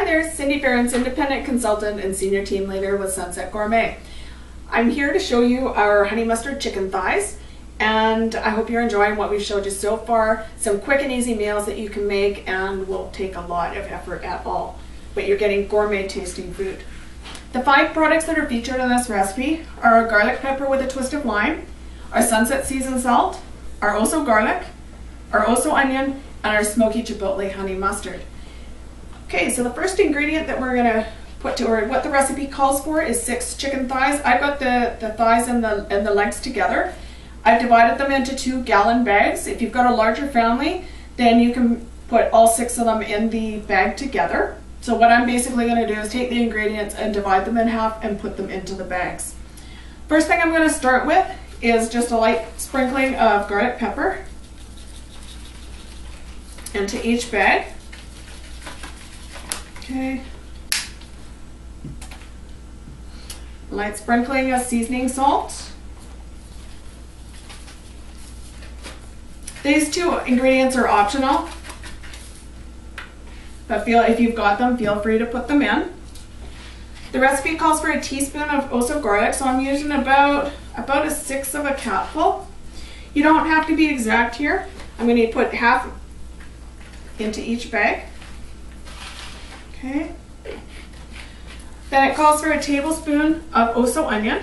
Hi there, Cindy Barron's independent consultant and senior team leader with Sunset Gourmet. I'm here to show you our honey mustard chicken thighs, and I hope you're enjoying what we've showed you so far. Some quick and easy meals that you can make and will take a lot of effort at all, but you're getting gourmet tasting food. The 5 products that are featured in this recipe are our garlic pepper with a twist of lime, our sunset seasoned salt, our oso garlic, our oso onion, and our smoky chipotle honey mustard. Okay, so the first ingredient that we're gonna put to, or what the recipe calls for, is 6 chicken thighs. I've got the thighs and the legs together. I've divided them into 2-gallon bags. If you've got a larger family, then you can put all 6 of them in the bag together. So what I'm basically gonna do is take the ingredients and divide them in half and put them into the bags. First thing I'm gonna start with is just a light sprinkling of garlic pepper into each bag. Okay. Light sprinkling of seasoning salt. These 2 ingredients are optional, but if you've got them, feel free to put them in. The recipe calls for a teaspoon of oso garlic, so I'm using about a 1/6 of a capful. You don't have to be exact here. I'm going to put half into each bag. Okay. Then it calls for a tablespoon of oso onion.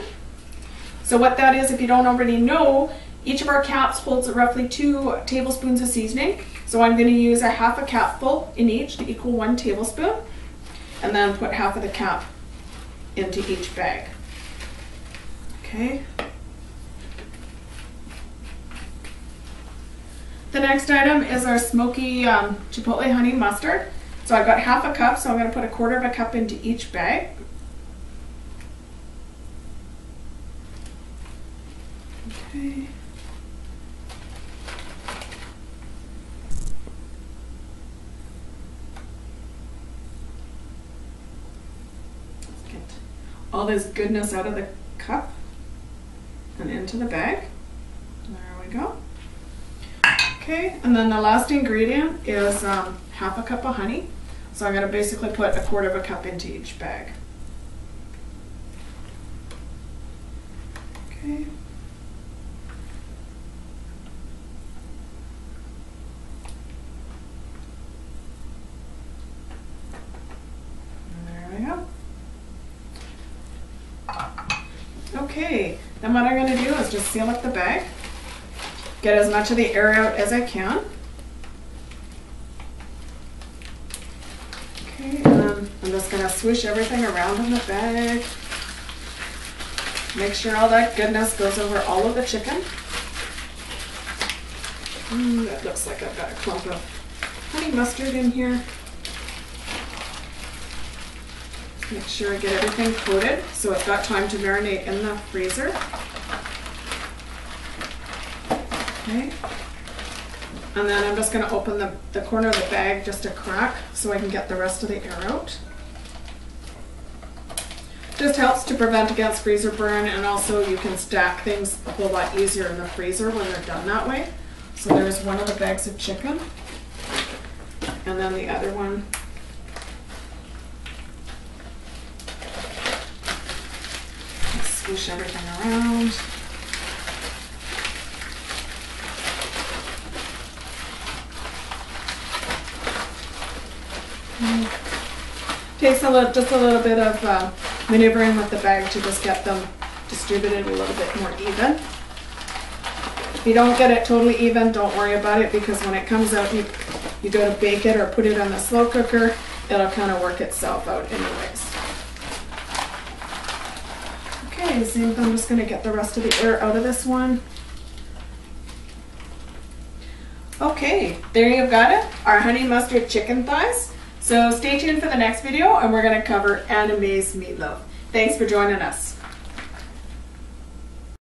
So what that is, if you don't already know, each of our caps holds roughly 2 tablespoons of seasoning. So I'm going to use a half a capful in each to equal 1 tablespoon, and then put half of the cap into each bag. Okay. The next item is our smoky chipotle honey mustard. So I've got half a cup, so I'm going to put 1/4 of a cup into each bag. Okay. Let's get all this goodness out of the cup and into the bag. There we go. Okay, and then the last ingredient is half a cup of honey. So I'm going to basically put 1/4 of a cup into each bag. Okay. There we go. Okay, then what I'm going to do is just seal up the bag. Get as much of the air out as I can. Okay, and then I'm just going to swoosh everything around in the bag. Make sure all that goodness goes over all of the chicken. That looks like I've got a clump of honey mustard in here. Make sure I get everything coated so it's got time to marinate in the freezer. Okay. And then I'm just going to open the corner of the bag just a crack so I can get the rest of the air out. Just helps to prevent against freezer burn, and also you can stack things a whole lot easier in the freezer when they're done that way. So there's one of the bags of chicken, and then the other one. Swoosh everything around. Takes just a little bit of maneuvering with the bag to just get them distributed a little bit more even. If you don't get it totally even, don't worry about it, because when it comes out, you go to bake it or put it on the slow cooker, it'll kind of work itself out anyways. Okay, so I'm just going to get the rest of the air out of this one. Okay, there you've got it, our honey mustard chicken thighs. So stay tuned for the next video, and we're going to cover anise meatloaf. Thanks for joining us.